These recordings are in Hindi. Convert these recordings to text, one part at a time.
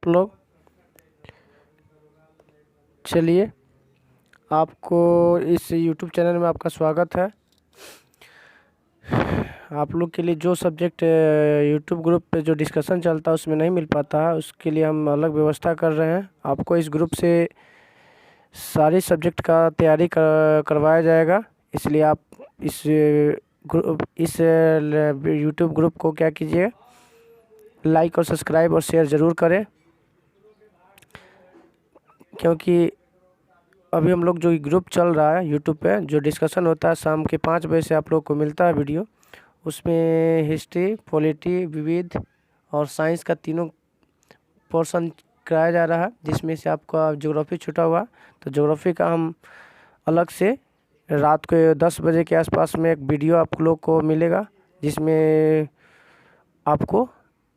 आप लोग। चलिए, आपको इस YouTube चैनल में आपका स्वागत है। आप लोग के लिए जो सब्जेक्ट YouTube ग्रुप पे जो डिस्कशन चलता है उसमें नहीं मिल पाता है, उसके लिए हम अलग व्यवस्था कर रहे हैं। आपको इस ग्रुप से सारे सब्जेक्ट का तैयारी करवाया जाएगा। इसलिए आप इस YouTube ग्रुप को क्या कीजिए, लाइक और सब्सक्राइब और शेयर ज़रूर करें, क्योंकि अभी हम लोग जो ग्रुप चल रहा है यूट्यूब पे, जो डिस्कशन होता है शाम के 5 बजे से आप लोग को मिलता है वीडियो। उसमें हिस्ट्री, पॉलिटी, विविध और साइंस का तीनों पोर्शन कराया जा रहा है, जिसमें से आपका ज्योग्राफी छूटा हुआ। तो ज्योग्राफी का हम अलग से रात को 10 बजे के आसपास में एक वीडियो आप लोग को मिलेगा, जिसमें आपको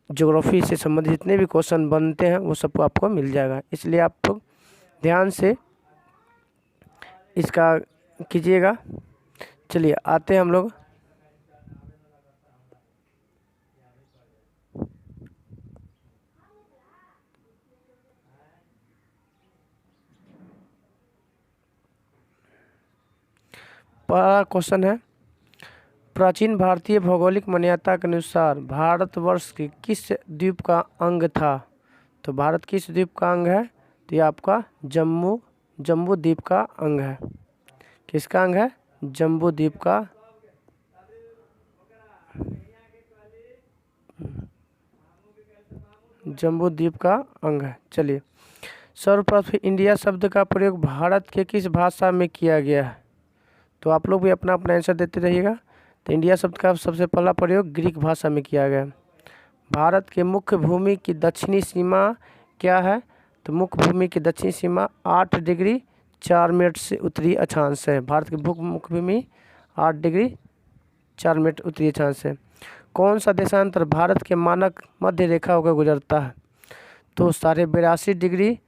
ज्योग्राफी से संबंधित जितने भी क्वेश्चन बनते हैं वो सब आपको मिल जाएगा। इसलिए आप लोग ध्यान से इसका कीजिएगा। चलिए आते हैं हम लोग। पहला क्वेश्चन है, प्राचीन भारतीय भौगोलिक मान्यता के अनुसार भारतवर्ष के किस द्वीप का अंग था? तो भारत किस द्वीप का अंग है? तो ये आपका जम्बू द्वीप का अंग है। किसका अंग है? जम्बू द्वीप का। जम्बू द्वीप का अंग है। चलिए, सर्वप्रथम इंडिया शब्द का प्रयोग भारत के किस भाषा में किया गया है? तो आप लोग भी अपना अपना आंसर देते रहिएगा। तो इंडिया शब्द का सबसे पहला प्रयोग ग्रीक भाषा में किया गया। भारत के मुख्य भूमि की दक्षिणी सीमा क्या है? तो मुख्य भूमि की दक्षिणी सीमा 8 डिग्री 4 मिनट से उत्तरी अक्षांश है। भारत की मुख्य भूमि 8 डिग्री 4 मिनट उत्तरी अक्षांश है। कौन सा देशांतर भारत के मानक मध्य रेखा होकर गुजरता है? तो 82.5 डिग्री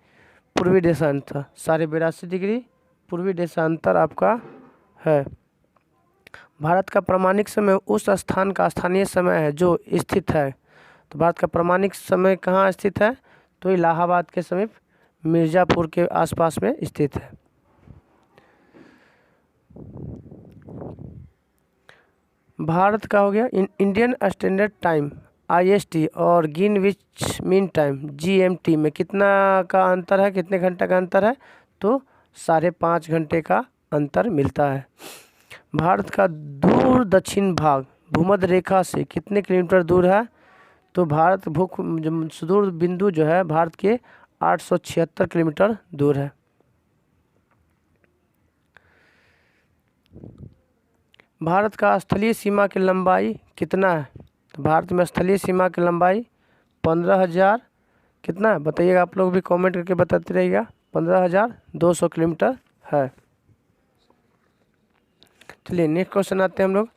पूर्वी देशांतर। 82.5 डिग्री पूर्वी देशांतर आपका है। भारत का प्रामाणिक समय उस स्थान का स्थानीय समय है जो स्थित है। तो भारत का प्रामाणिक समय कहाँ स्थित है? तो इलाहाबाद के समीप मिर्ज़ापुर के आसपास में स्थित है। भारत का हो गया इंडियन स्टैंडर्ड टाइम IST और ग्रीनविच मीन टाइम GMT में कितना का अंतर है? कितने घंटे का अंतर है? तो 5.5 घंटे का अंतर मिलता है। भारत का दूर दक्षिण भाग भूमध्य रेखा से कितने किलोमीटर दूर है? तो भारत सुदूर बिंदु जो है भारत के 876 किलोमीटर दूर है। भारत का स्थलीय सीमा की लंबाई कितना है? तो भारत में स्थलीय सीमा की लंबाई 15,000 कितना है बताइएगा। आप लोग भी कमेंट करके बताते रहिएगा। 15,200 किलोमीटर है। चलिए नेक्स्ट क्वेश्चन आते हैं हम लोग।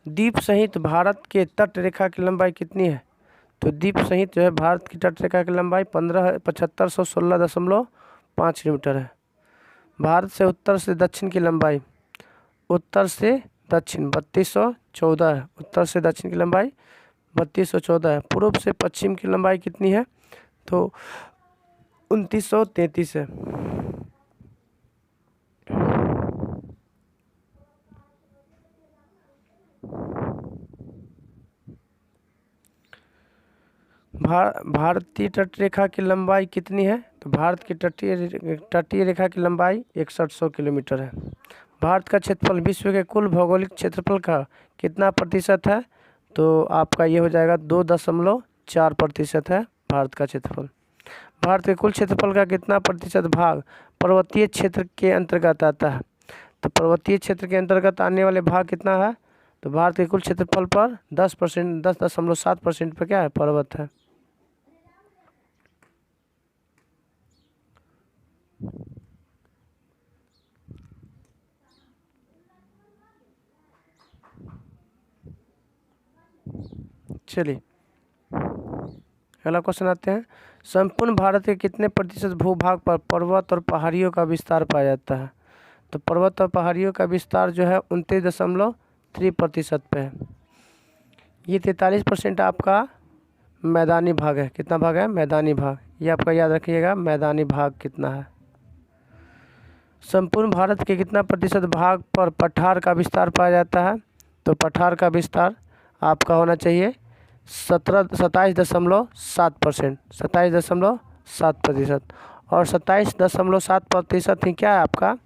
द्वीप सहित भारत के तट रेखा की लंबाई कितनी है? तो द्वीप सहित जो है भारत की तट रेखा की लंबाई 7516.5 किलोमीटर है। भारत से उत्तर से दक्षिण की लंबाई, उत्तर से दक्षिण 3214 है। उत्तर से दक्षिण की लंबाई 3214 है। पूर्व से पश्चिम की लंबाई कितनी है? तो 2933 है। भारतीय तट रेखा की लंबाई कितनी है? तो भारत की तटीय रेखा की लंबाई 6100 किलोमीटर है। भारत का क्षेत्रफल विश्व के कुल भौगोलिक क्षेत्रफल का कितना प्रतिशत है? तो आपका ये हो जाएगा 2.4% है भारत का क्षेत्रफल। भारत के कुल क्षेत्रफल का कितना प्रतिशत भाग पर्वतीय क्षेत्र के अंतर्गत आता है? तो पर्वतीय क्षेत्र के अंतर्गत आने वाले भाग कितना है? तो भारत के कुल क्षेत्रफल पर 10.7% पर क्या है? पर्वत है। चलिए अगला क्वेश्चन आते हैं। संपूर्ण भारत के कितने प्रतिशत भूभाग पर पर्वत और पहाड़ियों का विस्तार पाया जाता है? तो पर्वत और पहाड़ियों का विस्तार जो है 29.3% पे है। ये 43% आपका मैदानी भाग है। कितना भाग है? मैदानी भाग। ये आपका याद रखिएगा मैदानी भाग कितना है। संपूर्ण भारत के कितना प्रतिशत भाग पर पठार का विस्तार पाया जाता है? तो पठार का विस्तार आपका होना चाहिए 27.7%, 27.7%। और 27.7% ही क्या है आपका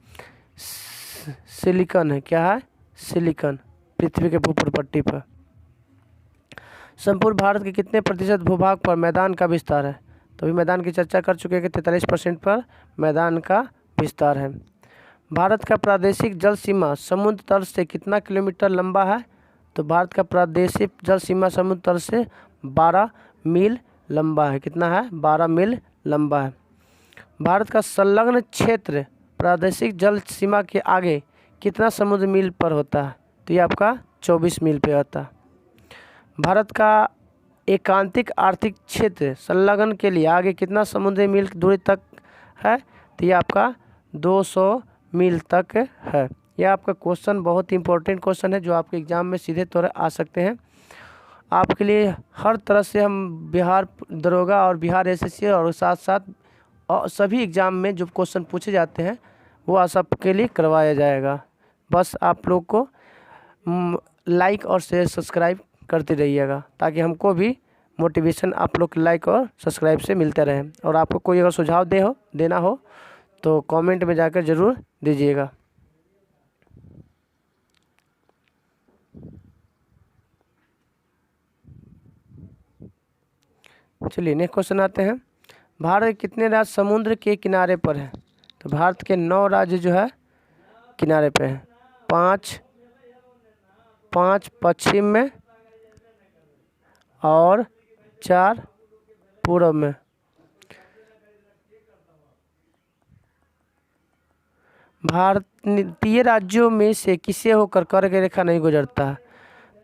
सिलिकॉन है। क्या है? सिलिकॉन, पृथ्वी के भूपर पट्टी पर। संपूर्ण भारत के कितने प्रतिशत भूभाग पर मैदान का विस्तार है? तो अभी मैदान की चर्चा कर चुके हैं कि 43% पर मैदान का विस्तार है। भारत का प्रादेशिक जल सीमा समुद्र तल से कितना किलोमीटर लंबा है? तो भारत का प्रादेशिक जल सीमा समुद्र तल से 12 मील लंबा है। कितना है? 12 मील लंबा है। भारत का संलग्न क्षेत्र प्रादेशिक जल सीमा के आगे कितना समुद्र मील पर होता है? तो ये आपका 24 मील पे होता है। भारत का एकांतिक आर्थिक क्षेत्र संलग्न के लिए आगे कितना समुद्री मील दूरी तक है? तो ये आपका 200 मील तक है। यह आपका क्वेश्चन बहुत ही इंपॉर्टेंट क्वेश्चन है जो आपके एग्जाम में सीधे तौर आ सकते हैं। आपके लिए हर तरह से हम बिहार दरोगा और बिहार एसएससी और साथ साथ सभी एग्ज़ाम में जो क्वेश्चन पूछे जाते हैं वो आप सबके लिए करवाया जाएगा। बस आप लोग को लाइक और शेयर सब्सक्राइब करते रहिएगा ताकि हमको भी मोटिवेशन आप लोग लाइक और सब्सक्राइब से मिलते रहे। और आपको कोई अगर सुझाव देना हो तो कमेंट में जाकर ज़रूर दीजिएगा। चलिए नेक्स्ट क्वेश्चन आते हैं। भारत के कितने राज्य समुद्र के किनारे पर है? तो भारत के 9 राज्य जो है किनारे पे हैं। 5 पश्चिम में और 4 पूर्व में। भारतीय राज्यों में से किसे होकर कर्क रेखा नहीं गुजरता है?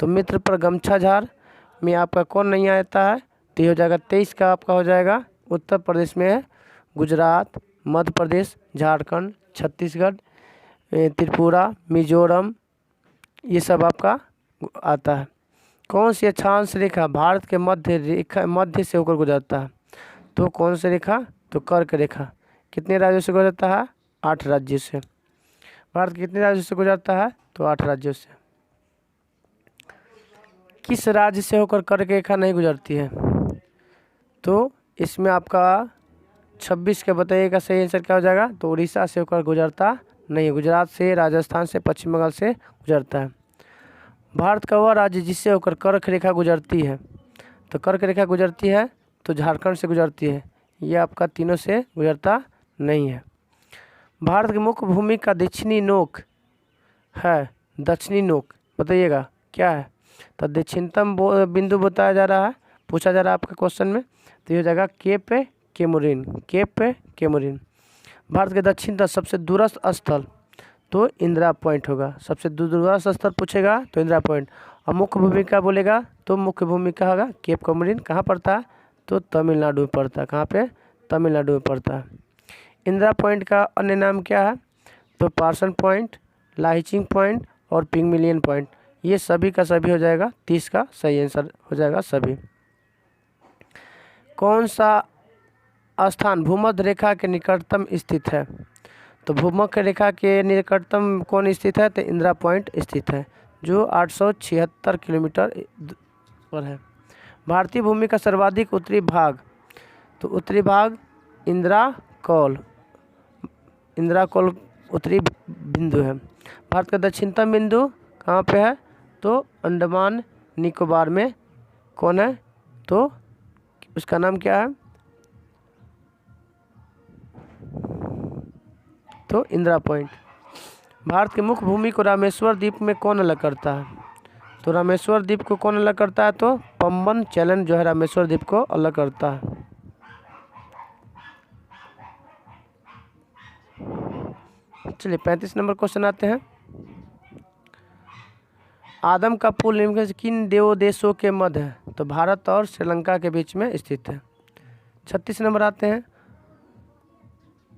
तो मित्र पर गमछा झार में आपका कौन नहीं आता है? तो ये हो जाएगा 23 का आपका हो जाएगा उत्तर प्रदेश में है। गुजरात, मध्य प्रदेश, झारखंड, छत्तीसगढ़, त्रिपुरा, मिजोरम, ये सब आपका आता है। कौन सी अक्षांश रेखा भारत के मध्य से होकर गुजरता है? तो कौन सी रेखा? तो कर्क रेखा। कितने राज्यों से गुजरता है? 8 राज्यों से। भारत के कितने राज्यों से गुजरता है? तो 8 राज्यों से। किस राज्य से होकर कर्क रेखा नहीं गुजरती है? तो इसमें आपका 26 का बताइएगा सही आंसर क्या हो जाएगा? तो उड़ीसा से होकर गुजरता नहीं, गुजरात से, राजस्थान से, पश्चिम बंगाल से गुजरता है। भारत का वह राज्य जिससे होकर कर्क रेखा गुजरती है? तो कर्क रेखा गुजरती है तो झारखंड से गुजरती है। ये आपका तीनों से गुजरता नहीं है। भारत की मुख्य भूमि का दक्षिणी नोक है। दक्षिणी नोक बताइएगा क्या है? तो दक्षिणतम बिंदु बताया जा रहा है, पूछा जा रहा है आपके क्वेश्चन में। तो ये हो जाएगा केप केमुरिन, केप केमुरिन। भारत के दक्षिण तक सबसे दूरस्थ स्थल तो इंदिरा पॉइंट होगा। सबसे दूरस्थ स्थल पूछेगा तो इंदिरा पॉइंट। और मुख्य भूमिका बोलेगा तो मुख्य भूमिका होगा केप केमुरिन। कहाँ पड़ता है? तो तमिलनाडु में पड़ता है। कहाँ पे? तमिलनाडु में पड़ता है। इंदिरा पॉइंट का अन्य नाम क्या है? तो पार्सन पॉइंट, लाइचिंग पॉइंट और पिगमिलियन पॉइंट। ये सभी का सभी हो जाएगा 30 का सही आंसर हो जाएगा सभी। कौन सा स्थान भूमध्य रेखा के निकटतम स्थित है? तो भूमध्य रेखा के निकटतम कौन स्थित है? तो इंदिरा पॉइंट स्थित है जो 876 किलोमीटर पर है। भारतीय भूमि का सर्वाधिक उत्तरी भाग? तो उत्तरी भाग इंदिरा कौल उत्तरी बिंदु है। भारत का दक्षिणतम बिंदु कहाँ पे है? तो अंडमान निकोबार में कौन है? तो उसका नाम क्या है? तो इंदिरा पॉइंट। भारत के मुख्य भूमि को रामेश्वर द्वीप में कौन अलग करता है? तो रामेश्वर द्वीप को कौन अलग करता है? तो पंबन चैलेंज जो है रामेश्वर द्वीप को अलग करता है। चलिए 35 नंबर क्वेश्चन आते हैं। आदम का पुल निम्नलिखित किन देशों के मध्य है? तो भारत और श्रीलंका के बीच में स्थित है। 36 नंबर आते हैं।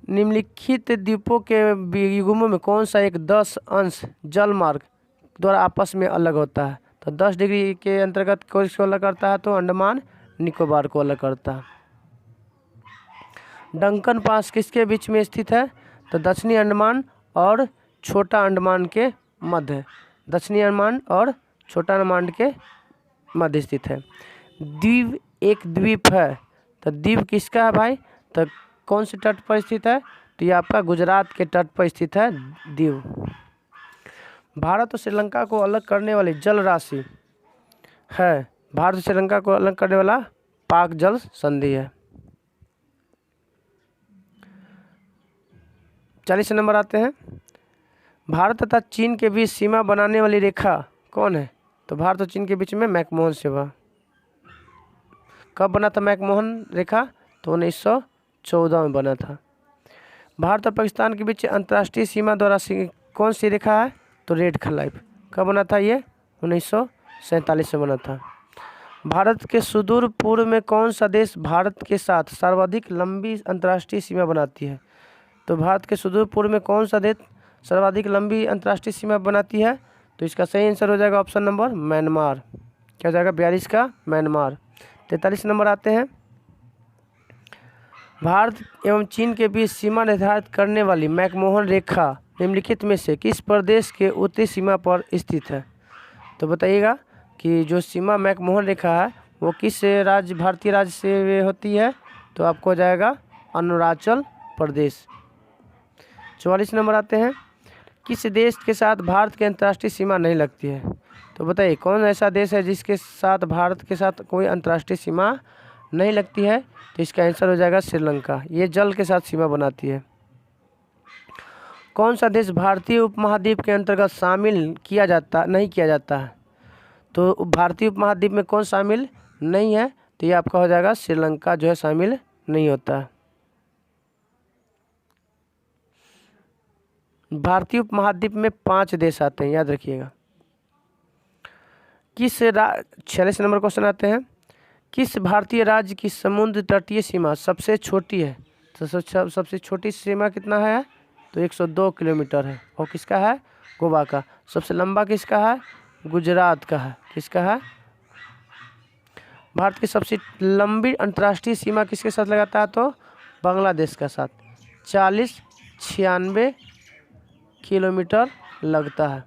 निम्नलिखित द्वीपों के युग्मों में कौन सा एक 10 अंश जल मार्ग द्वारा आपस में अलग होता है? तो 10 डिग्री के अंतर्गत किसको अलग करता है? तो अंडमान निकोबार को अलग करता है। डंकन पास किसके बीच में स्थित है? तो दक्षिणी अंडमान और छोटा अंडमान के मध्य, दक्षिणी अंडमान और छोटा अंडमान के मध्य स्थित है। द्वीप एक द्वीप है, तो द्वीप किसका है भाई? तो कौन से तट पर स्थित है? तो ये आपका गुजरात के तट पर स्थित है दीव। भारत और श्रीलंका को अलग करने वाली जल राशि है, भारत और श्रीलंका को अलग करने वाला पाक जल संधि है। 40 नंबर आते हैं। भारत तथा चीन के बीच सीमा बनाने वाली रेखा कौन है? तो भारत और चीन के बीच में मैकमोहन सीमा। कब बना था मैकमोहन रेखा? तो 1914 में बना था। भारत और पाकिस्तान के बीच अंतर्राष्ट्रीय सीमा द्वारा कौन सी रेखा है? तो रेड खलाइफ। कब बना था ये? 1947 में बना था। भारत के सुदूर पूर्व में कौन सा देश भारत के साथ सर्वाधिक लंबी अंतर्राष्ट्रीय सीमा बनाती है? तो भारत के सुदूर पूर्व में कौन सा देश सर्वाधिक लंबी अंतर्राष्ट्रीय सीमा बनाती है? तो इसका सही आंसर हो जाएगा ऑप्शन नंबर म्यांमार। क्या हो जाएगा? 42 का म्यांमार। 43 नंबर आते हैं। भारत एवं चीन के बीच सीमा निर्धारित करने वाली मैकमोहन रेखा निम्नलिखित में से किस प्रदेश के उत्तरी सीमा पर स्थित है? तो बताइएगा कि जो सीमा मैकमोहन रेखा है वो किस राज्य, भारतीय राज्य से होती है? तो आपको हो जाएगा अरुणाचल प्रदेश। 44 नंबर आते हैं। किस देश के साथ भारत की अंतर्राष्ट्रीय सीमा नहीं लगती है? तो बताइए कौन ऐसा देश है जिसके साथ भारत के साथ कोई अंतर्राष्ट्रीय सीमा नहीं लगती है? तो इसका आंसर हो जाएगा श्रीलंका। ये जल के साथ सीमा बनाती है। कौन सा देश भारतीय उपमहाद्वीप के अंतर्गत शामिल नहीं किया जाता है? तो भारतीय उपमहाद्वीप में कौन शामिल नहीं है? तो ये आपका हो जाएगा श्रीलंका जो है शामिल नहीं होता है। भारतीय उपमहाद्वीप में 5 देश आते हैं, याद रखिएगा। 46 नंबर क्वेश्चन आते हैं। किस भारतीय राज्य की समुद्र तटीय सीमा सबसे छोटी है? तो सबसे छोटी सीमा कितना है? तो 102 किलोमीटर है। और किसका है? गोवा का। सबसे लंबा किसका है? गुजरात का है। किसका है? भारत की सबसे लंबी अंतर्राष्ट्रीय सीमा किसके साथ लगाता है? तो बांग्लादेश का साथ 40-96 किलोमीटर लगता है।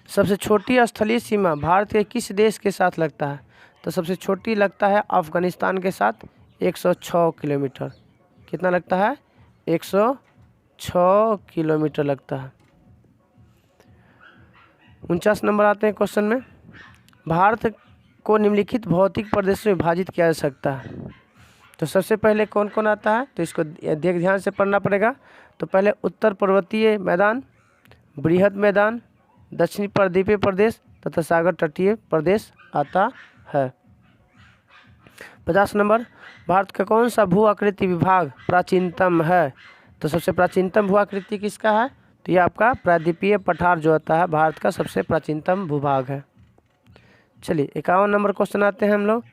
सबसे छोटी स्थलीय सीमा भारत के किस देश के साथ लगता है? तो सबसे छोटी लगता है अफगानिस्तान के साथ 106 किलोमीटर। कितना लगता है? 106 किलोमीटर लगता है। 49 नंबर आते हैं क्वेश्चन में। भारत को निम्नलिखित भौतिक प्रदेशों में विभाजित किया जा सकता है। तो सबसे पहले कौन कौन आता है? तो इसको ध्यान से पढ़ना पड़ेगा। तो पहले उत्तर पर्वतीय मैदान, बृहद मैदान, दक्षिणी प्रायद्वीपीय प्रदेश तथा सागर तटीय प्रदेश आता है। 50 नंबर। भारत का कौन सा भू आकृति विभाग प्राचीनतम है? तो सबसे प्राचीनतम भू आकृति किसका है? तो ये आपका प्रायद्वीपीय पठार जो होता है भारत का सबसे प्राचीनतम भूभाग है। चलिए 51 नंबर क्वेश्चन आते हैं हम लोग।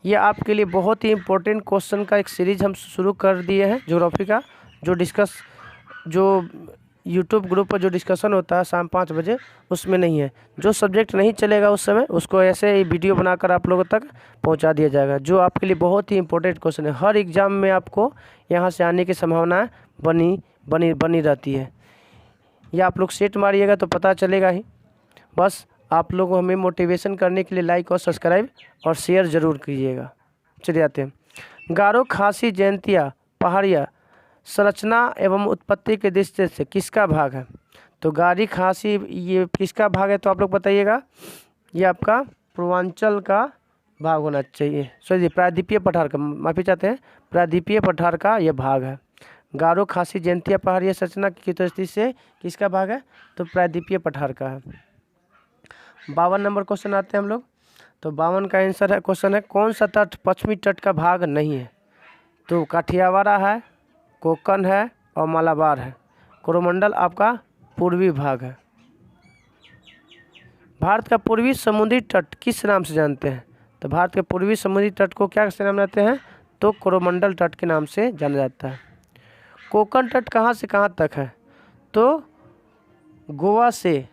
ये आपके लिए बहुत ही इम्पोर्टेंट क्वेश्चन का एक सीरीज हम शुरू कर दिए हैं ज्योग्राफी का, जो यूट्यूब ग्रुप पर जो डिस्कशन होता है शाम 5 बजे उसमें नहीं है। जो सब्जेक्ट नहीं चलेगा उस समय उसको ऐसे ही वीडियो बनाकर आप लोगों तक पहुंचा दिया जाएगा, जो आपके लिए बहुत ही इंपॉर्टेंट क्वेश्चन है। हर एग्ज़ाम में आपको यहां से आने की संभावना बनी रहती है। या आप लोग सेट मारिएगा तो पता चलेगा ही। बस आप लोग हमें मोटिवेशन करने के लिए लाइक और सब्सक्राइब और शेयर ज़रूर कीजिएगा। चलिए आते हैं। गारो, खासी, जयंतिया पहाड़िया संरचना एवं उत्पत्ति के दृष्टि से किसका भाग है? तो गारी, खासी ये किसका भाग है? तो आप लोग बताइएगा। ये आपका पूर्वांचल का भाग होना चाहिए। सॉरी, प्रायद्वीपीय पठार का, माफ़ी चाहते हैं, प्रायद्वीपीय पठार का यह भाग है। गारो, खासी, जयंतिया पहाड़िया संरचना की दृष्टि से किसका भाग है? तो प्रायद्वीपीय पठार का है। 52 नंबर क्वेश्चन आते हैं हम लोग। तो 52 का आंसर है, क्वेश्चन है कौन सा तट पश्चिमी तट का भाग नहीं है? तो काठियावाड़ है, कोकण है और मालाबार है। कोरोमंडल आपका पूर्वी भाग है। भारत का पूर्वी समुद्री तट किस नाम से जानते हैं? तो भारत के पूर्वी समुद्री तट को क्या से नाम जानते हैं? तो कोरोमंडल तट के नाम से जाना जाता है। कोकण तट कहाँ से कहाँ तक है? तो गोवा से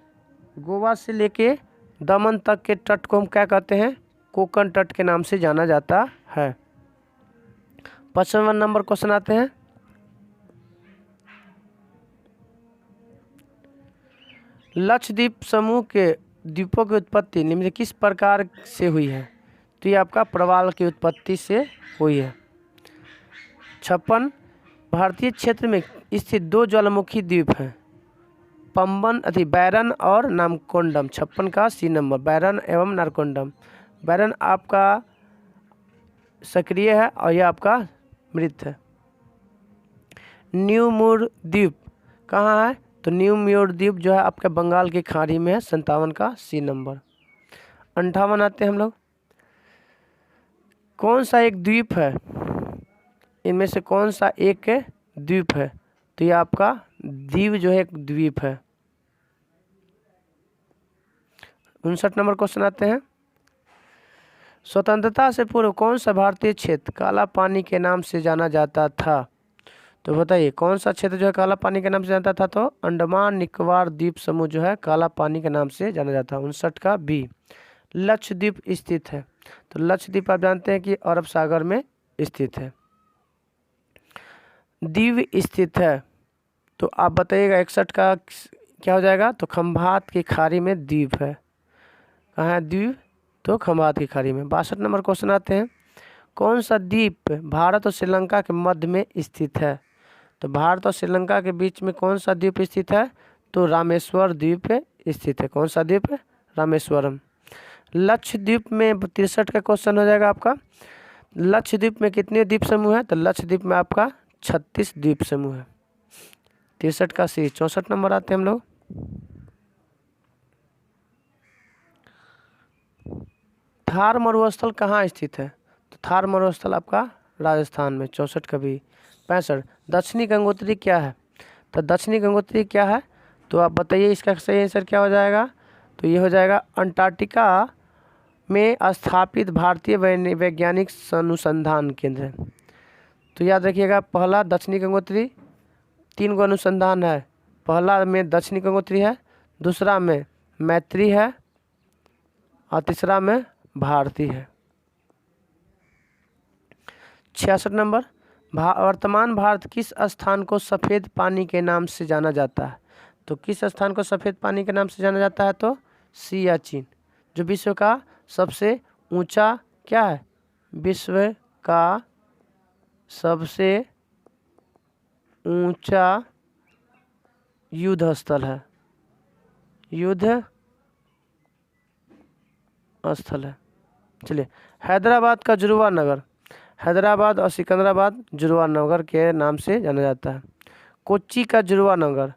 लेके दमन तक के तट को हम क्या कहते हैं? कोंकण तट के नाम से जाना जाता है। 55 नंबर क्वेश्चन आते हैं। लक्षद्वीप समूह के द्वीपों की उत्पत्ति निम्न में किस प्रकार से हुई है? तो ये आपका प्रवाल की उत्पत्ति से हुई है। 56 भारतीय क्षेत्र में स्थित 2 ज्वालामुखी द्वीप हैं, पंबन बैरन और नारकोंडम। 56 का सी नंबर, बैरन एवं नारकोंडम। बैरन आपका सक्रिय है और यह आपका मृत है। न्यू मूर द्वीप कहाँ है? तो न्यू म्योर द्वीप जो है आपके बंगाल की खाड़ी में है। 57 का सी नंबर। 58 आते हैं हम लोग। कौन सा एक द्वीप है? इनमें से कौन सा एक द्वीप है? तो ये आपका दीव जो है एक द्वीप है। 59 नंबर क्वेश्चन आते हैं। स्वतंत्रता से पूर्व कौन सा भारतीय क्षेत्र काला पानी के नाम से जाना जाता था? तो बताइए कौन सा क्षेत्र जो है काला पानी के नाम से जाना था? तो अंडमान निकोबार द्वीप समूह जो है काला पानी के नाम से जाना जाता है। 59 का बी। लक्षद्वीप स्थित है। तो लक्षद्वीप आप जानते हैं कि अरब सागर में स्थित है। दीव स्थित है। तो आप बताइएगा 61 का क्या हो जाएगा? तो खंभात की खाड़ी में द्वीप है। कहाँ है द्वीप? तो खंभात की खाड़ी में। 62 नंबर क्वेश्चन आते हैं। कौन सा द्वीप भारत और श्रीलंका के मध्य में स्थित है? तो भारत और श्रीलंका के बीच में कौन सा द्वीप स्थित है? तो रामेश्वर द्वीप स्थित है। कौन सा द्वीप? रामेश्वरम। लक्षद्वीप में 63 का क्वेश्चन हो जाएगा आपका। लक्षद्वीप में कितने द्वीप समूह है? तो लक्षद्वीप में आपका 36 द्वीप समूह है। 63 का सी। 64 नंबर आते हैं हम लोग। थार मरुस्थल कहाँ स्थित है? तो थार मरुस्थल आपका राजस्थान में। 64 का भी। 65 दक्षिणी गंगोत्री क्या है? तो दक्षिणी गंगोत्री क्या है? तो आप बताइए इसका सही आंसर क्या हो जाएगा? तो ये हो जाएगा अंटार्कटिका में स्थापित भारतीय वैज्ञानिक अनुसंधान केंद्र है। तो याद रखिएगा पहला दक्षिणी गंगोत्री, 3 गो अनुसंधान है। पहला में दक्षिणी गंगोत्री है, दूसरा में मैत्री है और तीसरा में भारती है। 66 नंबर। वर्तमान भारत किस स्थान को सफ़ेद पानी के नाम से जाना जाता है? तो किस स्थान को सफ़ेद पानी के नाम से जाना जाता है? तो सियाचिन, जो विश्व का सबसे ऊंचा क्या है? विश्व का सबसे ऊंचा युद्ध स्थल है। युद्ध स्थल है। चलिए हैदराबाद का जुड़वा नगर, हैदराबाद और सिकंदराबाद जुड़वा नगर के नाम से जाना जाता है। कोच्चि का जुड़वा नगर,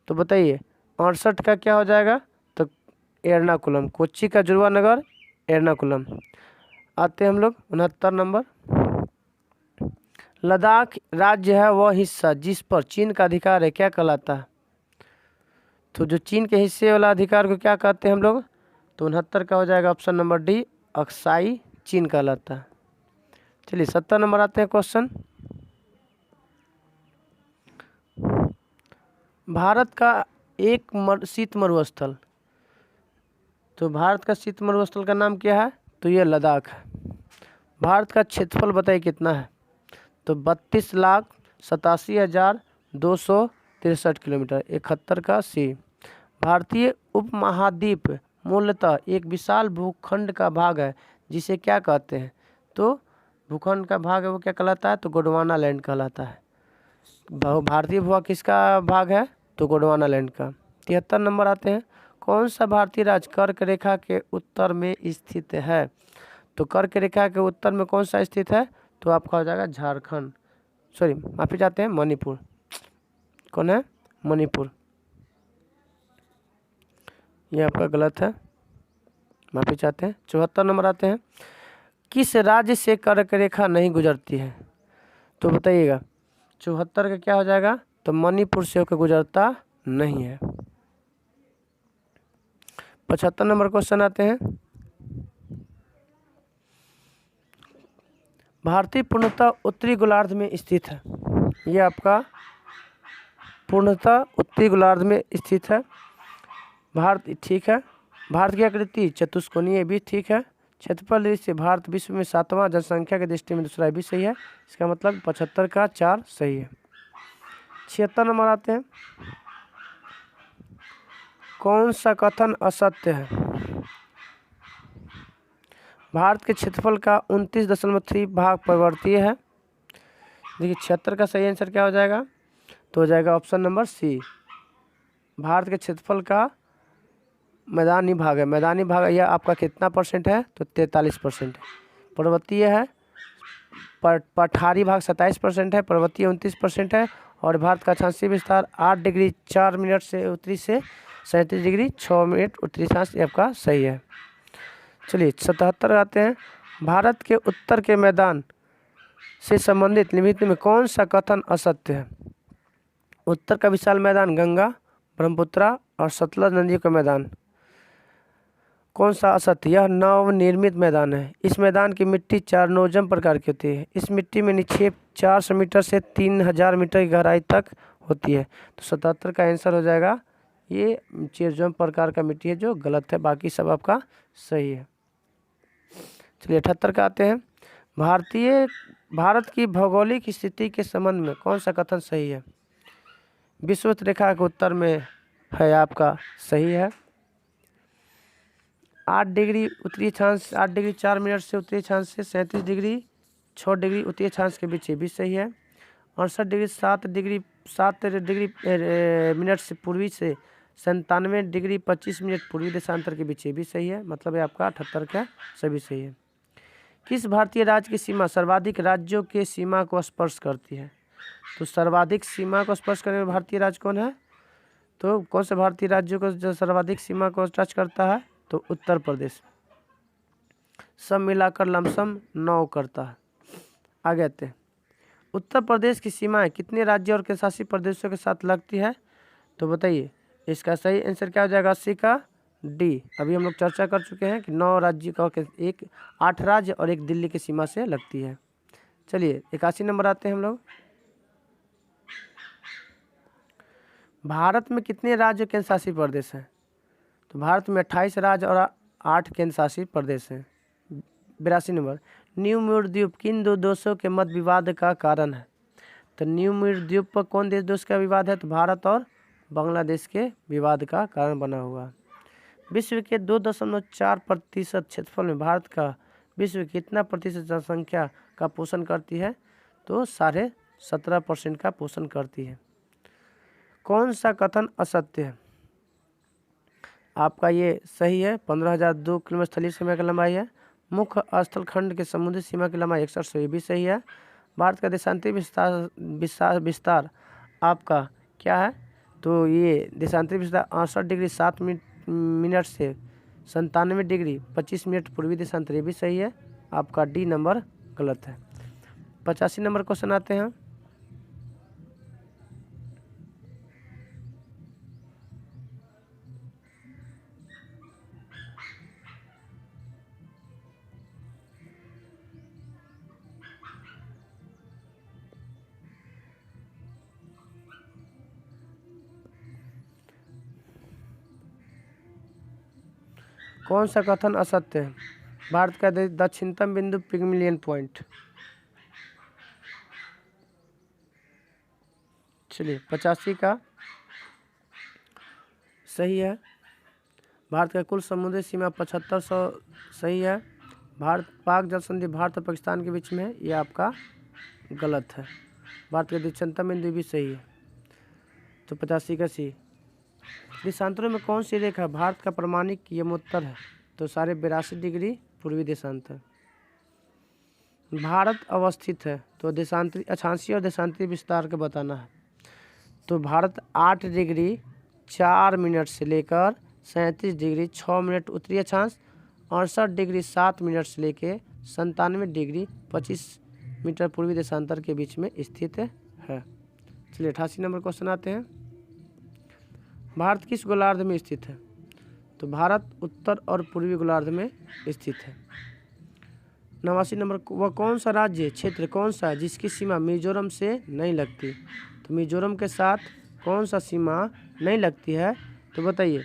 तो बताइए 68 का क्या हो जाएगा? तो एर्नाकुलम। कोच्चि का जुड़वा नगर एर्नाकुलम। आते हैं हम लोग 69 नंबर। लद्दाख राज्य है वह हिस्सा जिस पर चीन का अधिकार है, क्या कहलाता है? तो जो चीन के हिस्से वाला अधिकार को क्या कहते हैं हम लोग? तो 69 का हो जाएगा ऑप्शन नंबर डी, अक्साई चीन कहलाता है। चलिए 70 नंबर आते हैं क्वेश्चन। भारत का एक शीत मरुस्थल, तो भारत का शीत मरुस्थल का नाम क्या है? तो ये लद्दाख है। भारत का क्षेत्रफल बताइए कितना है? तो 32,87,263 किलोमीटर। 71 का सी। भारतीय उपमहाद्वीप मूलतः एक विशाल भूखंड का भाग है जिसे क्या कहते हैं? तो भूखंड का भाग है वो क्या कहलाता है? तो गोंडवाना लैंड कहलाता है। भारतीय भूभाग किसका भाग है? तो गोंडवाना लैंड का। 73 नंबर आते हैं। कौन सा भारतीय राज्य कर्क रेखा के उत्तर में स्थित है? तो कर्क रेखा के उत्तर में कौन सा स्थित है? तो आपका हो जाएगा झारखंड, सॉरी माफी चाहते हैं मणिपुर। कौन है? मणिपुर। ये आपका गलत है, माफी चाहते हैं। 74 नंबर आते हैं। किस राज्य से कर्क रेखा नहीं गुजरती है? तो बताइएगा 74 का क्या हो जाएगा? तो मणिपुर से होकर गुजरता नहीं है। 75 नंबर क्वेश्चन आते हैं। भारतीय पूर्णतः उत्तरी गोलार्ध में स्थित है। ये आपका पूर्णतः उत्तरी गोलार्ध में स्थित है भारत, ठीक है। भारत की आकृति चतुष्कोणीय भी ठीक है। क्षेत्रफल दृष्टि से भारत विश्व में 7वां, जनसंख्या की दृष्टि में दूसरा भी सही है। इसका मतलब 75 का 4 सही है। 76 नंबर आते हैं। कौन सा कथन असत्य है? भारत के क्षेत्रफल का 29.3 भाग पर्वतीय है। देखिए 76 का सही आंसर क्या हो जाएगा? तो हो जाएगा ऑप्शन नंबर सी। भारत के क्षेत्रफल का मैदानी भाग है। मैदानी भाग यह आपका कितना परसेंट है? तो 43% है। पर्वतीय है, पठारी भाग 27% है, पर्वतीय 29% है। और भारत का अक्षांशीय विस्तार 8 डिग्री 4 मिनट से उत्तरी से 37 डिग्री 6 मिनट उत्तरी अक्षांश आपका सही है। चलिए 77 आते हैं। भारत के उत्तर के मैदान से संबंधित निम्नलिखित में कौन सा कथन असत्य है? उत्तर का विशाल मैदान गंगा, ब्रह्मपुत्रा और सतलज नदियों का मैदान। कौन सा असत्य? यह नवनिर्मित मैदान है। इस मैदान की मिट्टी चारनोजम प्रकार की होती है। इस मिट्टी में निक्षेप 400 मीटर से 3000 मीटर की गहराई तक होती है। तो 77 का आंसर हो जाएगा ये चेरजोम प्रकार का मिट्टी है, जो गलत है। बाकी सब आपका सही है। चलिए 78 का आते हैं। भारत की भौगोलिक स्थिति के संबंध में कौन सा कथन सही है? विषुवत रेखा के उत्तर में है आपका सही है। 8 डिग्री उत्तरी अक्षांश 8 डिग्री 4 मिनट से उत्तरी अक्षांश से 37 डिग्री 6 डिग्री उत्तरी अक्षांश के बीच ये भी सही है। 68 डिग्री 7 डिग्री मिनट से पूर्वी से 97 डिग्री 25 मिनट पूर्वी देशांतर के बीच ये भी सही है। मतलब है आपका 78 का सभी सही है। किस भारतीय राज्य की सीमा सर्वाधिक राज्यों के सीमा को स्पर्श करती है? तो सर्वाधिक सीमा को स्पर्श करने वाला भारतीय राज्य कौन है? तो कौन से भारतीय राज्यों को जो सर्वाधिक सीमा को टच करता है? तो उत्तर प्रदेश। सब मिलाकर लमसम 9 करता है। आगे आते हैं। उत्तर प्रदेश की सीमाएं कितने राज्यों और केंद्रशासित प्रदेशों के साथ लगती है? तो बताइए इसका सही आंसर क्या हो जाएगा? 80 का डी। अभी हम लोग चर्चा कर चुके हैं कि 9 राज्य का 8 राज्य और 1 दिल्ली की सीमा से लगती है। चलिए 81 नंबर आते हैं हम लोग। भारत में कितने राज्य केंद्र शासित प्रदेश हैं? तो भारत में 28 राज्य और 8 केंद्र शासित प्रदेश हैं। 82 नंबर। न्यू म्यूर द्वीप किन दो देशों के मध्य विवाद का कारण है? तो न्यू म्यूर द्वीप पर कौन देश का विवाद है? तो भारत और बांग्लादेश के विवाद का कारण बना हुआ। विश्व के 2.4% क्षेत्रफल में भारत का विश्व कितना प्रतिशत जनसंख्या का पोषण करती है? तो 17.5% का पोषण करती है। कौन सा कथन असत्य है? आपका ये सही है। 15,002 किलोमीटर स्थलीय सीमा की लंबाई है। मुख्य स्थल खंड के समुद्री सीमा की लंबाई 6100, ये भी सही है। भारत का देशांतरी विस्तार आपका क्या है? तो ये देशांतरी विस्तार 68 डिग्री 7 मिनट से 97 डिग्री 25 मिनट पूर्वी देशांतर, ये भी सही है। आपका डी नंबर गलत है। 85 नंबर क्वेश्चन आते हैं। कौन सा कथन असत्य है? भारत का दक्षिणतम बिंदु पिगमिलियन पॉइंट। चलिए 85 का सही है। भारत का कुल समुद्री सीमा 7500 सही है। भारत पाक जल संधि भारत और पाकिस्तान के बीच में है, ये आपका गलत है। भारत का दक्षिणतम बिंदु भी सही है। तो 85 का सी। देशांतरों में कौन सी रेखा भारत का प्रमाणिक यमोत्तर है? तो 82.5 डिग्री पूर्वी देशांतर। भारत अवस्थित है तो देशांतरी अक्षांशीय और देशांतरी विस्तार का बताना है। तो भारत 8 डिग्री 4 मिनट से लेकर 37 डिग्री 6 मिनट उत्तरी अक्षांश, 68 डिग्री 7 मिनट से लेकर 97 डिग्री 25 मीटर पूर्वी देशांतर के बीच में स्थित है। चलिए 88 नंबर क्वेश्चन आते हैं। भारत किस गोलार्ध में स्थित है? तो भारत उत्तर और पूर्वी गोलार्ध में स्थित है। 89 नंबर। वह कौन सा राज्य क्षेत्र कौन सा है जिसकी सीमा मिजोरम से नहीं लगती? तो मिजोरम के साथ कौन सा सीमा नहीं लगती है? तो बताइए।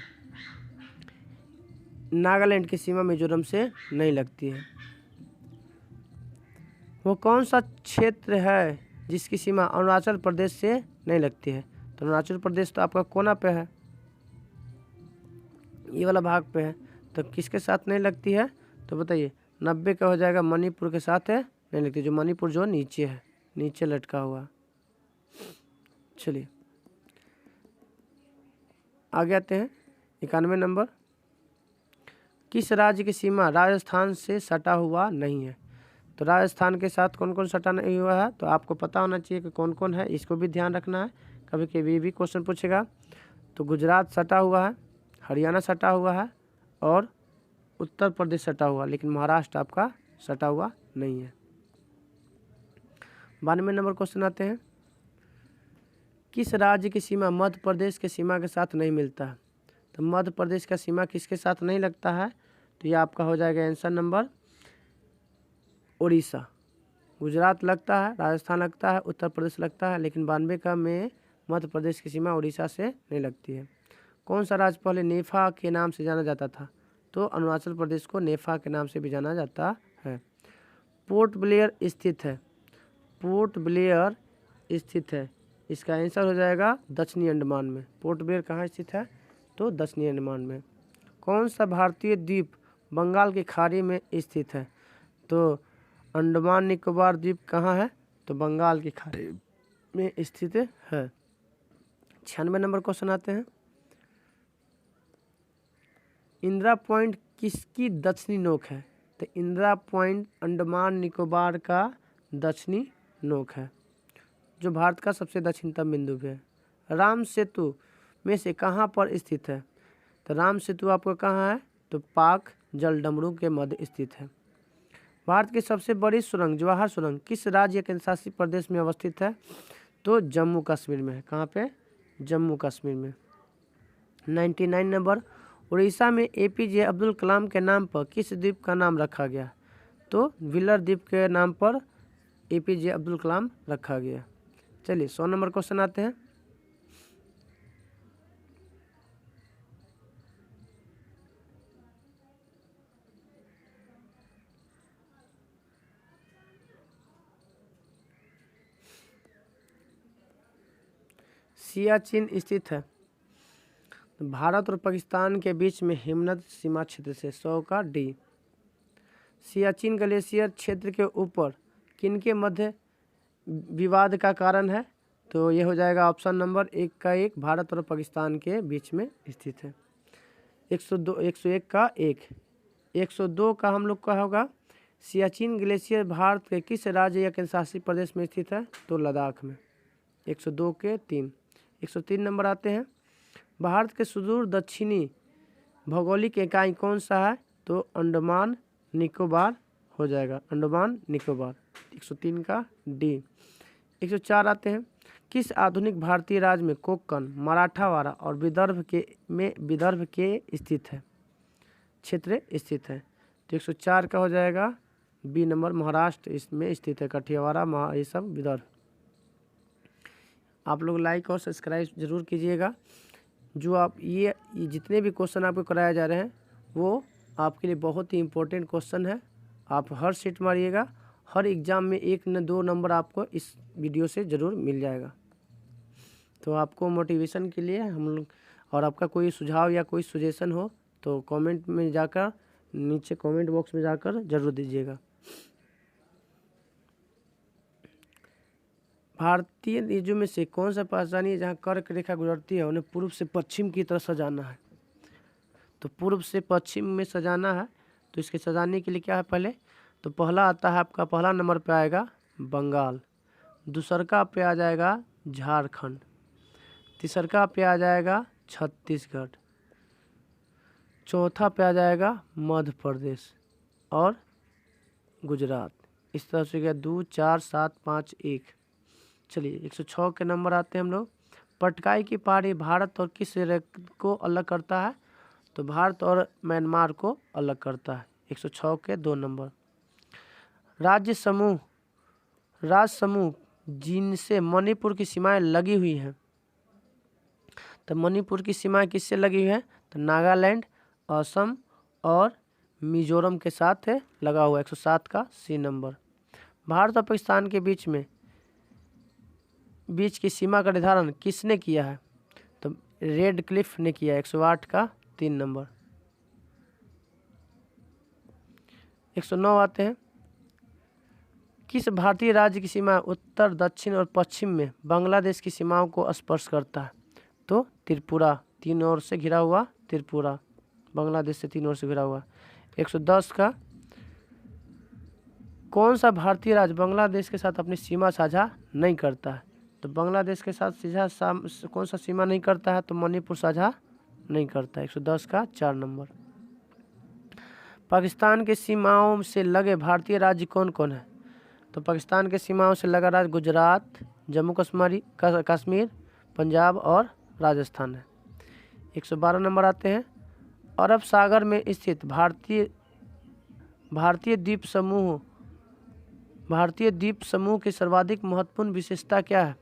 नागालैंड की सीमा मिजोरम से नहीं लगती है। वो कौन सा क्षेत्र है जिसकी सीमा अरुणाचल प्रदेश से नहीं लगती है? तो अरुणाचल प्रदेश तो आपका कोना पे है, ये वाला भाग पे है, तो किसके साथ नहीं लगती है? तो बताइए 90 का हो जाएगा मणिपुर के साथ है, नहीं लगती, जो मणिपुर जो नीचे है, नीचे लटका हुआ। चलिए आगे आते हैं 91 नंबर। किस राज्य की सीमा राजस्थान से सटा हुआ नहीं है? तो राजस्थान के साथ कौन कौन सटा नहीं हुआ है, तो आपको पता होना चाहिए कि कौन कौन है, इसको भी ध्यान रखना है, कभी कभी भी क्वेश्चन पूछेगा। तो गुजरात सटा हुआ है, हरियाणा सटा हुआ है और उत्तर प्रदेश सटा हुआ, लेकिन महाराष्ट्र आपका सटा हुआ नहीं है। 92 नंबर क्वेश्चन आते हैं। किस राज्य की सीमा मध्य प्रदेश के सीमा के साथ नहीं मिलता है? तो मध्य प्रदेश का सीमा किसके साथ नहीं लगता है? तो ये आपका हो जाएगा आंसर नंबर उड़ीसा। गुजरात लगता है, राजस्थान लगता है, उत्तर प्रदेश लगता है, लेकिन 92 का में मध्य प्रदेश की सीमा उड़ीसा से नहीं लगती है। कौन सा राज्य पहले नेफा के नाम से जाना जाता था? तो अरुणाचल प्रदेश को नेफा के नाम से भी जाना जाता है। पोर्ट ब्लेयर स्थित है, पोर्ट ब्लेयर स्थित है, इसका आंसर हो जाएगा दक्षिणी अंडमान में। पोर्ट ब्लेयर कहाँ स्थित है? तो दक्षिणी अंडमान में। कौन सा भारतीय द्वीप बंगाल की खाड़ी में स्थित है? तो अंडमान निकोबार द्वीप कहाँ है? तो बंगाल की खाड़ी में स्थित है। 96 नंबर क्वेश्चन आते हैं। इंदिरा पॉइंट किसकी दक्षिणी नोक है? तो इंदिरा पॉइंट अंडमान निकोबार का दक्षिणी नोक है, जो भारत का सबसे दक्षिणतम बिंदु भी है। राम सेतु में से कहाँ पर स्थित है? तो राम सेतु आपको कहाँ है? तो पाक जलडमरू के मध्य स्थित है। भारत की सबसे बड़ी सुरंग जवाहर सुरंग किस राज्य केंद्र शासित प्रदेश में अवस्थित है? तो जम्मू कश्मीर में है। कहाँ पे? जम्मू कश्मीर में। 99 नंबर। उड़ीसा में एपीजे अब्दुल कलाम के नाम पर किस द्वीप का नाम रखा गया? तो व्हीलर द्वीप के नाम पर एपीजे अब्दुल कलाम रखा गया। चलिए 100 नंबर क्वेश्चन आते हैं। सियाचिन स्थित है भारत और पाकिस्तान के बीच में हिमनद सीमा क्षेत्र से। 100 का डी। सियाचिन ग्लेशियर क्षेत्र के ऊपर किनके मध्य विवाद का कारण है? तो ये हो जाएगा ऑप्शन नंबर 1 का 1, भारत और पाकिस्तान के बीच में स्थित है। 102 101 का 1। 102 का हम लोग का होगा सियाचिन ग्लेशियर भारत के किस राज्य या केंद्र शासित प्रदेश में स्थित है? तो लद्दाख में। 102 के 3। 103 नंबर आते हैं। भारत के सुदूर दक्षिणी भौगोलिक इकाई कौन सा है? तो अंडमान निकोबार हो जाएगा, अंडमान निकोबार। 103 का डी। 104 आते हैं। किस आधुनिक भारतीय राज्य में कोंकण, मराठावाड़ा और विदर्भ के स्थित है, क्षेत्र स्थित है? तो 104 का हो जाएगा बी नंबर, महाराष्ट्र इसमें स्थित है, कठियावाड़ा ये सब विदर्भ। आप लोग लाइक और सब्सक्राइब जरूर कीजिएगा। जो आप ये जितने भी क्वेश्चन आपको कराए जा रहे हैं वो आपके लिए बहुत ही इम्पोर्टेंट क्वेश्चन है। आप हर सीट मारिएगा, हर एग्ज़ाम में 1 न 2 नंबर आपको इस वीडियो से ज़रूर मिल जाएगा। तो आपको मोटिवेशन के लिए हम लोग, और आपका कोई सुझाव या कोई सजेशन हो तो कमेंट में जाकर, नीचे कमेंट बॉक्स में जाकर ज़रूर दीजिएगा। भारतीय नीजों में से कौन सा पहचानी है जहाँ कर्क रेखा गुजरती है उन्हें पूर्व से पश्चिम की तरफ सजाना है? तो पूर्व से पश्चिम में सजाना है, तो इसके सजाने के लिए क्या है? पहले तो पहला आता है आपका, पहला नंबर पे आएगा बंगाल, दूसरका पे आ जाएगा झारखंड, तीसरका पे आ जाएगा छत्तीसगढ़, चौथा पे आ जाएगा मध्य प्रदेश और गुजरात। इस तरह से गया 2 4 7 5 1। चलिए 106 के नंबर आते हैं हम लोग। पटकाई की पहाड़ी भारत और किस राज्य को अलग करता है? तो भारत और म्यांमार को अलग करता है। 106 के 2 नंबर। राज्य समूह जिनसे मणिपुर की सीमाएं लगी हुई हैं, तो मणिपुर की सीमाएं किससे लगी हुई है? तो नागालैंड, असम और मिजोरम के साथ लगा हुआ 107 का सी नंबर। भारत और पाकिस्तान के बीच की सीमा का निर्धारण किसने किया है? तो रेड क्लिफ ने किया 108 का 3 नंबर। 109 आते हैं। किस भारतीय राज्य की सीमा उत्तर, दक्षिण और पश्चिम में बांग्लादेश की सीमाओं को स्पर्श करता है? तो त्रिपुरा, 3 ओर से घिरा हुआ त्रिपुरा, बांग्लादेश से 3 ओर से घिरा हुआ। 110 का कौन सा भारतीय राज्य बांग्लादेश के साथ अपनी सीमा साझा नहीं करता है? तो बांग्लादेश के साथ कौन सा सीमा नहीं करता है? तो मणिपुर साझा नहीं करता है। 110 का 4 नंबर। पाकिस्तान के सीमाओं से लगे भारतीय राज्य कौन कौन है? तो पाकिस्तान के सीमाओं से लगा राज्य गुजरात, जम्मू कश्मीर, पंजाब और राजस्थान है। 112 नंबर आते हैं। अरब सागर में स्थित भारतीय द्वीप समूह की सर्वाधिक महत्वपूर्ण विशेषता क्या है?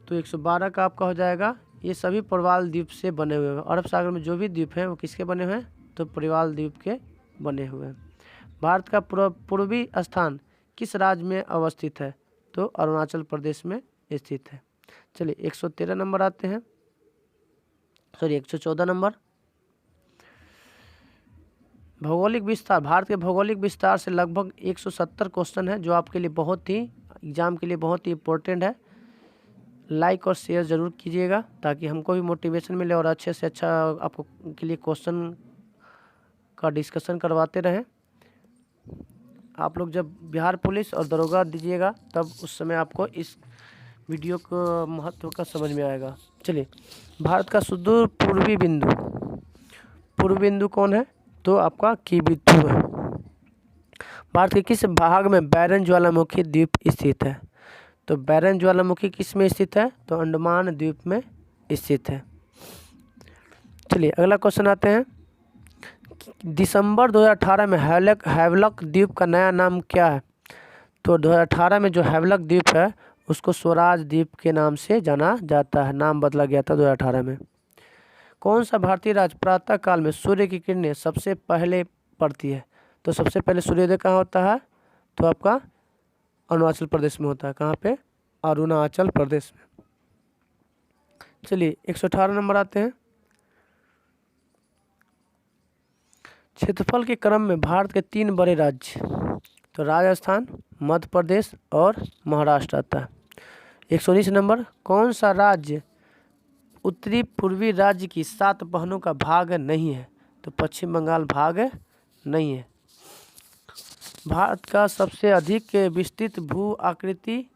तो 112 का आपका हो जाएगा, ये सभी प्रवाल द्वीप से बने हुए हैं। अरब सागर में जो भी द्वीप हैं वो किसके बने हुए हैं? तो प्रवाल द्वीप के बने हुए हैं। भारत का पूर्वी स्थान किस राज्य में अवस्थित है? तो अरुणाचल प्रदेश में स्थित है। चलिए 113 नंबर आते हैं, 114 नंबर। भौगोलिक विस्तार। भारत के भौगोलिक विस्तार से लगभग 170 क्वेश्चन है जो आपके लिए बहुत ही एग्जाम के लिए बहुत ही इम्पोर्टेंट है। लाइक और शेयर ज़रूर कीजिएगा ताकि हमको भी मोटिवेशन मिले और अच्छे से अच्छा आपको के लिए क्वेश्चन का डिस्कशन करवाते रहें। आप लोग जब बिहार पुलिस और दरोगा दीजिएगा तब उस समय आपको इस वीडियो को महत्व का समझ में आएगा। चलिए, भारत का सुदूर पूर्वी बिंदु कौन है? तो आपका कीबिथु है। भारत के किस भाग में बैरन ज्वालामुखी द्वीप स्थित है? तो बैरन ज्वालामुखी किस में स्थित है? तो अंडमान द्वीप में स्थित है। चलिए अगला क्वेश्चन आते हैं। दिसंबर 2018 में हैवलॉक द्वीप का नया नाम क्या है? तो 2018 में जो हैवलॉक द्वीप है उसको स्वराज द्वीप के नाम से जाना जाता है, नाम बदला गया था 2018 में। कौन सा भारतीय राज्य प्रातः काल में सूर्य की किरणें सबसे पहले पड़ती है? तो सबसे पहले सूर्योदय कहाँ होता है? तो आपका अरुणाचल प्रदेश में होता है। कहाँ पे? अरुणाचल प्रदेश में। चलिए 118 नंबर आते हैं। क्षेत्रफल के क्रम में भारत के 3 बड़े राज्य, तो राजस्थान, मध्य प्रदेश और महाराष्ट्र आता है। 119 नंबर। कौन सा राज्य उत्तरी पूर्वी राज्य की 7 बहनों का भाग नहीं है? तो पश्चिम बंगाल भाग नहीं है। भारत का सबसे अधिक विस्तृत भू आकृति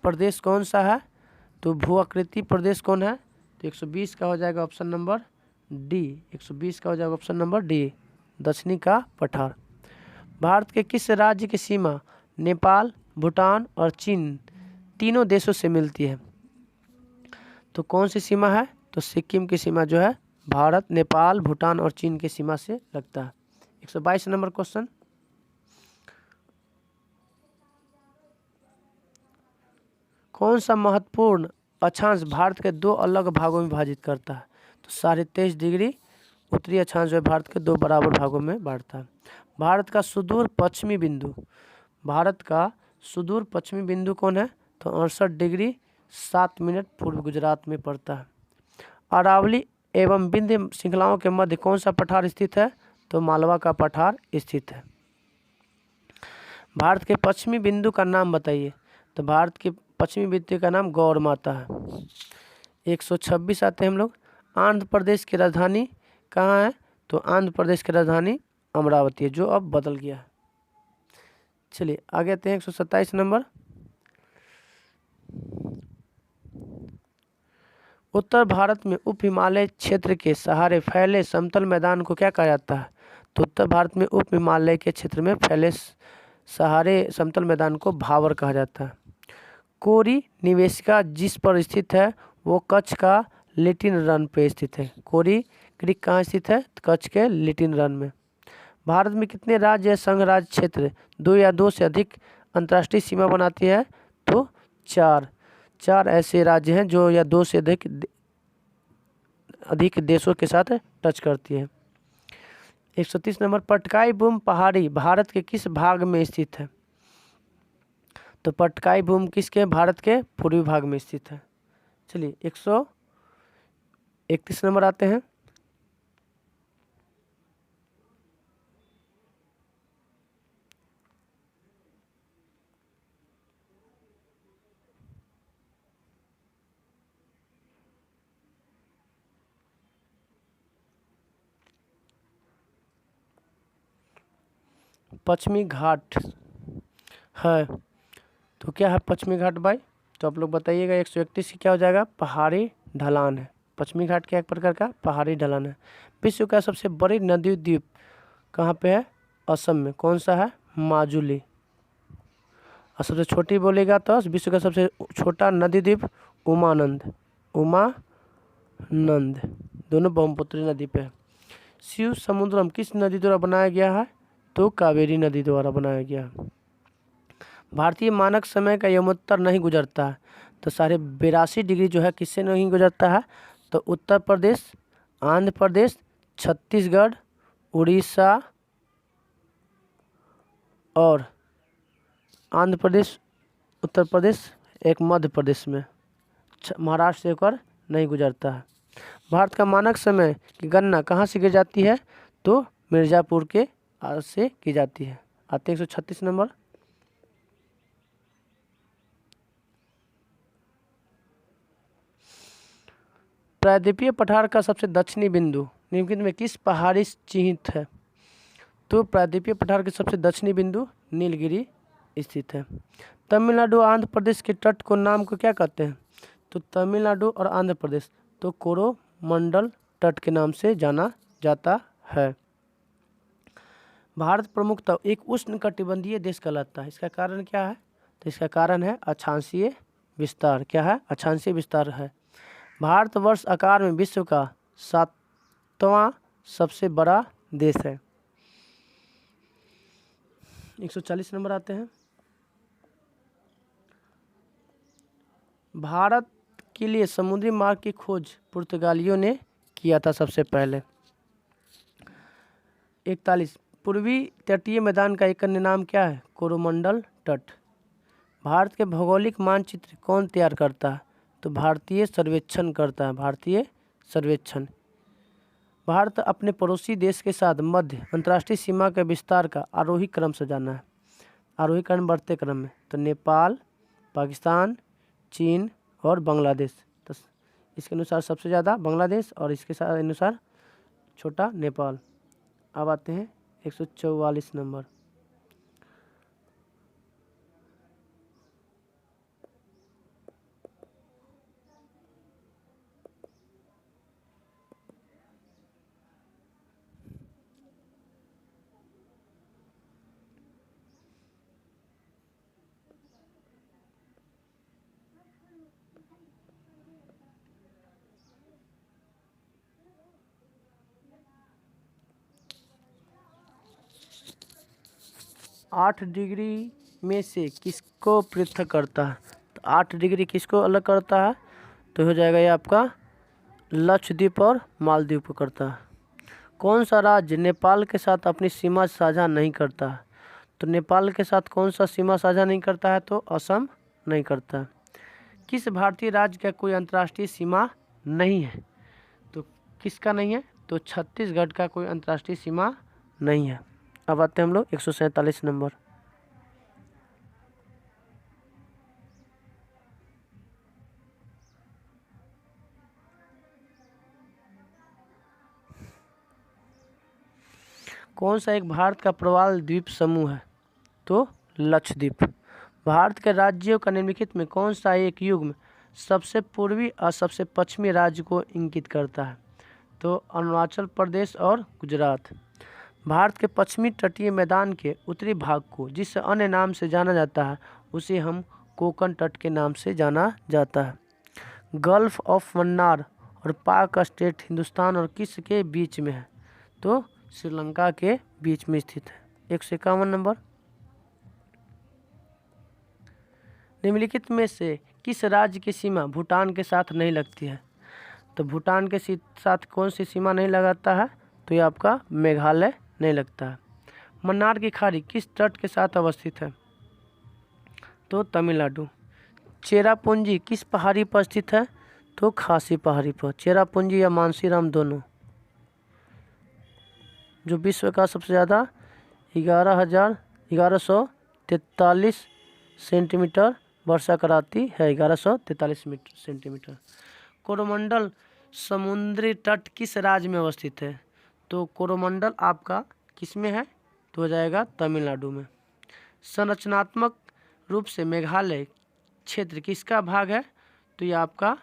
प्रदेश कौन सा है? तो भू आकृति प्रदेश कौन है? तो 120 का हो जाएगा ऑप्शन नंबर डी। 120 का हो जाएगा ऑप्शन नंबर डी, दक्षिणी का पठार। भारत के किस राज्य की सीमा नेपाल, भूटान और चीन तीनों देशों से मिलती है? तो कौन सी सीमा है? तो सिक्किम की सीमा जो है भारत, नेपाल, भूटान और चीन की सीमा से लगता है। 122 नंबर क्वेश्चन। कौन सा महत्वपूर्ण अक्षांश भारत के 2 अलग भागों में विभाजित करता है? तो 23.5 डिग्री उत्तरी अक्षांश जो है भारत के 2 बराबर भागों में बांटता है। भारत का सुदूर पश्चिमी बिंदु कौन है? तो 68 डिग्री 7 मिनट पूर्व गुजरात में पड़ता है। अरावली एवं विंध्य श्रृंखलाओं के मध्य कौन सा पठार स्थित है? तो मालवा का पठार स्थित है। भारत के पश्चिमी बिंदु का नाम बताइए। तो भारत के पश्चिमी बिंदु का नाम गौर माता है। 126 आते हैं हम लोग। आंध्र प्रदेश की राजधानी कहाँ है? तो आंध्र प्रदेश की राजधानी अमरावती है, जो अब बदल गया है। चलिए आगे आते हैं 127 नंबर। उत्तर भारत में उप हिमालय क्षेत्र के सहारे फैले समतल मैदान को क्या कहा जाता है? तो उत्तर भारत में उप हिमालय के क्षेत्र में फैले सहारे समतल मैदान को भावर कहा जाता है। कोरी निवेशिका जिस पर स्थित है वो कच्छ का लिटिल रन पे स्थित है। कोरी क्रीक कहाँ स्थित है? कच्छ के लिटिल रन में। भारत में कितने राज्य या संघ राज्य क्षेत्र 2 या 2 से अधिक अंतर्राष्ट्रीय सीमा बनाती है? तो 4 ऐसे राज्य हैं जो या 2 से अधिक देशों के साथ टच करती है। 130 नंबर, पटकाई भूमि पहाड़ी भारत के किस भाग में स्थित है? तो पटकाई भूमि किसके, भारत के पूर्वी भाग में स्थित है। चलिए 131 नंबर आते हैं। पश्चिमी घाट है, तो क्या है पश्चिमी घाट भाई? तो आप लोग बताइएगा। 131 की क्या हो जाएगा? पहाड़ी ढलान है। पश्चिमी घाट क्या एक प्रकार का पहाड़ी ढलान है। विश्व का सबसे बड़ी नदी द्वीप कहाँ पे है? असम में। कौन सा है? माजुली। और सबसे छोटी बोलेगा तो विश्व का सबसे छोटा नदी द्वीप उमानंद। उमानंद दोनों ब्रह्मपुत्र नदी पे है। शिव समुद्रम किस नदी द्वारा बनाया गया है? तो कावेरी नदी द्वारा बनाया गया है। भारतीय मानक समय का यमोत्तर नहीं गुजरता है, तो 82.82 जो है किससे नहीं गुजरता है? तो उत्तर प्रदेश, आंध्र प्रदेश, छत्तीसगढ़, उड़ीसा और आंध्र प्रदेश, उत्तर प्रदेश, एक मध्य प्रदेश में, महाराष्ट्र से होकर नहीं गुजरता है। भारत का मानक समय की गणना कहाँ से की जाती है? तो मिर्ज़ापुर के से की जाती है। आते हैं 136 नंबर, प्रायद्वीपीय पठार का सबसे दक्षिणी बिंदु निम्नलिखित में किस पहाड़ी चिह्नित है? तो प्रायद्वीपीय पठार के सबसे दक्षिणी बिंदु नीलगिरी स्थित है। तमिलनाडु आंध्र प्रदेश के तट को नाम को क्या कहते हैं? तो तमिलनाडु और आंध्र प्रदेश तो कोरोमंडल तट के नाम से जाना जाता है। भारत प्रमुखतः एक उष्णकटिबंधीय देश कहलाता है, इसका कारण क्या है? तो इसका कारण है अक्षांशीय विस्तार। क्या है? अक्षांशीय विस्तार है। भारतवर्ष आकार में विश्व का 7वां सबसे बड़ा देश है। 140 नंबर आते हैं। भारत के लिए समुद्री मार्ग की खोज पुर्तगालियों ने किया था सबसे पहले। 41, पूर्वी तटीय मैदान का एक अन्य नाम क्या है? कोरोमंडल तट। भारत के भौगोलिक मानचित्र कौन तैयार करता है? तो भारतीय सर्वेक्षण करता है। भारतीय सर्वेक्षण। भारत अपने पड़ोसी देश के साथ मध्य अंतर्राष्ट्रीय सीमा के विस्तार का आरोही क्रम से जाना है। आरोही क्रम बढ़ते क्रम में, तो नेपाल, पाकिस्तान, चीन और बांग्लादेश। तो इसके अनुसार सबसे ज़्यादा बांग्लादेश और इसके साथ अनुसार छोटा नेपाल। अब आते हैं 144 नंबर, आठ डिग्री में से किसको पृथक करता है? तो 8 डिग्री किसको अलग करता है? तो हो जाएगा ये आपका लक्षद्वीप और मालदीव को करता है। कौन सा राज्य नेपाल के साथ अपनी सीमा साझा नहीं करता है? तो नेपाल के साथ कौन सा सीमा साझा नहीं करता है? तो असम नहीं करता है। किस भारतीय राज्य का कोई अंतर्राष्ट्रीय सीमा नहीं है? तो किसका नहीं है? तो छत्तीसगढ़ का कोई अंतर्राष्ट्रीय सीमा नहीं है। अब आते हैं हम लोग 147 नंबर, कौन सा एक भारत का प्रवाल द्वीप समूह है? तो लक्षद्वीप। भारत के राज्यों का निम्नलिखित में कौन सा एक युग्म सबसे पूर्वी और सबसे पश्चिमी राज्य को इंगित करता है? तो अरुणाचल प्रदेश और गुजरात। भारत के पश्चिमी तटीय मैदान के उत्तरी भाग को जिस अन्य नाम से जाना जाता है उसे हम कोंकण तट के नाम से जाना जाता है। गल्फ ऑफ मन्नार और पाक स्टेट हिंदुस्तान और किस के बीच में है? तो श्रीलंका के बीच में स्थित है। 151 नंबर, निम्नलिखित में से किस राज्य की सीमा भूटान के साथ नहीं लगती है? तो भूटान के साथ कौन सी सीमा नहीं लगाता है? तो ये आपका मेघालय नहीं लगता है। मन्नार की खाड़ी किस तट के साथ अवस्थित है? तो तमिलनाडु। चेरापूंजी किस पहाड़ी पर स्थित है? तो खासी पहाड़ी पर। चेरापूंजी या मानसीराम दोनों। जो विश्व का सबसे ज़्यादा 11,1143 सेंटीमीटर वर्षा कराती है। 1143 सेंटीमीटर। कोरोमंडल समुद्री तट किस राज्य में अवस्थित है? तो कोरोमंडल आपका किस में है? तो हो जाएगा तमिलनाडु में। संरचनात्मक रूप से मेघालय क्षेत्र किसका भाग है? तो ये आपका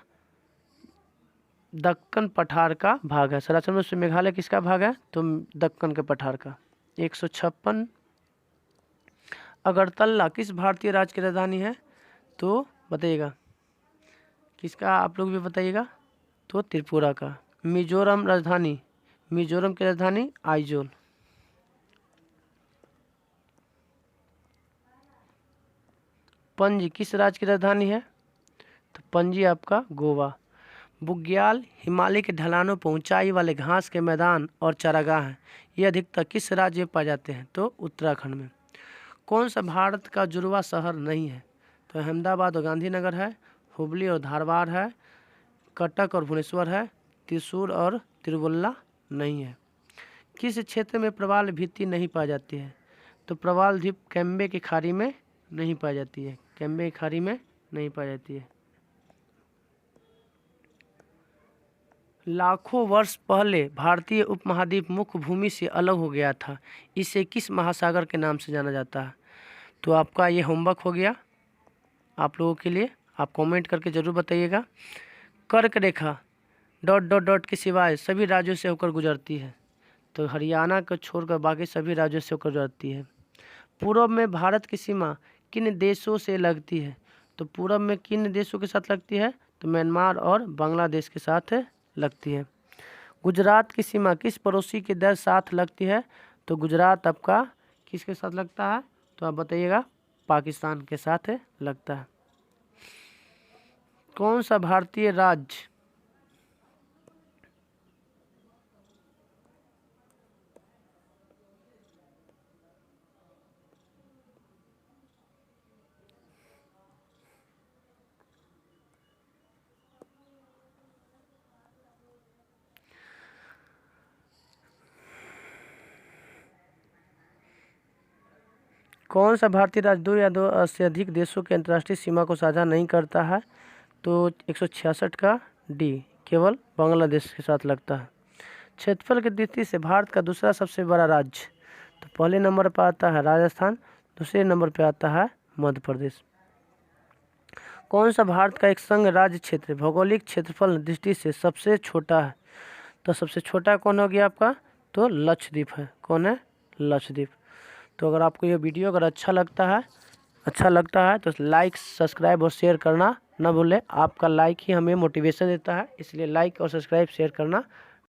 दक्कन पठार का भाग है। संरचना रूप से मेघालय किसका भाग है? तो दक्कन के पठार का। 156। अगरतला किस भारतीय राज्य की राजधानी है? तो बताइएगा किसका, आप लोग भी बताइएगा। तो त्रिपुरा का। मिजोरम राजधानी, मिजोरम की राजधानी आइजोल। पणजी किस राज्य की राजधानी है? तो पणजी आपका गोवा। बुग्याल हिमालय के ढलानों पर ऊंचाई वाले घास के मैदान और चारागाह हैं। ये अधिकतर किस राज्य में पाए जाते हैं? तो उत्तराखंड में। कौन सा भारत का जुड़वा शहर नहीं है? तो अहमदाबाद और गांधीनगर है, हुबली और धारवाड़ है, कटक और भुवनेश्वर है, त्रिशूर और तिरुवल्ला नहीं है। किस क्षेत्र में प्रवाल भित्ति नहीं पाई जाती है? तो प्रवाल द्वीप कैम्बे की खाड़ी में नहीं पाई जाती है। कैम्बे की खाड़ी में नहीं पाई जाती है। लाखों वर्ष पहले भारतीय उपमहाद्वीप मुख्य भूमि से अलग हो गया था। इसे किस महासागर के नाम से जाना जाता है? तो आपका ये होमवर्क हो गया आप लोगों के लिए। आप कमेंट करके ज़रूर बताइएगा। कर्क रेखा ... के सिवाय सभी राज्यों से होकर गुजरती है। तो हरियाणा को छोड़कर बाकी सभी राज्यों से होकर गुजरती है। पूर्व में भारत की सीमा किन देशों से लगती है? तो पूर्व में किन देशों के साथ लगती है? तो म्यांमार और बांग्लादेश के साथ लगती है। गुजरात की सीमा किस पड़ोसी के देश साथ लगती है? तो गुजरात आपका किसके साथ लगता है? तो आप बताइएगा, पाकिस्तान के साथ लगता है। कौन सा भारतीय राज्य कौन सा भारतीय राज्य 2 या 2 से अधिक देशों के अंतर्राष्ट्रीय सीमा को साझा नहीं करता है? तो 166 का डी, केवल बांग्लादेश के साथ लगता है। क्षेत्रफल की दृष्टि से भारत का दूसरा सबसे बड़ा राज्य? तो पहले नंबर पर आता है राजस्थान, दूसरे नंबर पर आता है मध्य प्रदेश। कौन सा भारत का एक संघ राज्य क्षेत्र भौगोलिक क्षेत्रफल दृष्टि से सबसे छोटा है? तो सबसे छोटा कौन हो गया आपका? तो लक्षद्वीप है। कौन है? लक्षद्वीप। तो अगर आपको ये वीडियो अगर अच्छा लगता है तो लाइक, सब्सक्राइब और शेयर करना ना भूलें। आपका लाइक ही हमें मोटिवेशन देता है, इसलिए लाइक और सब्सक्राइब शेयर करना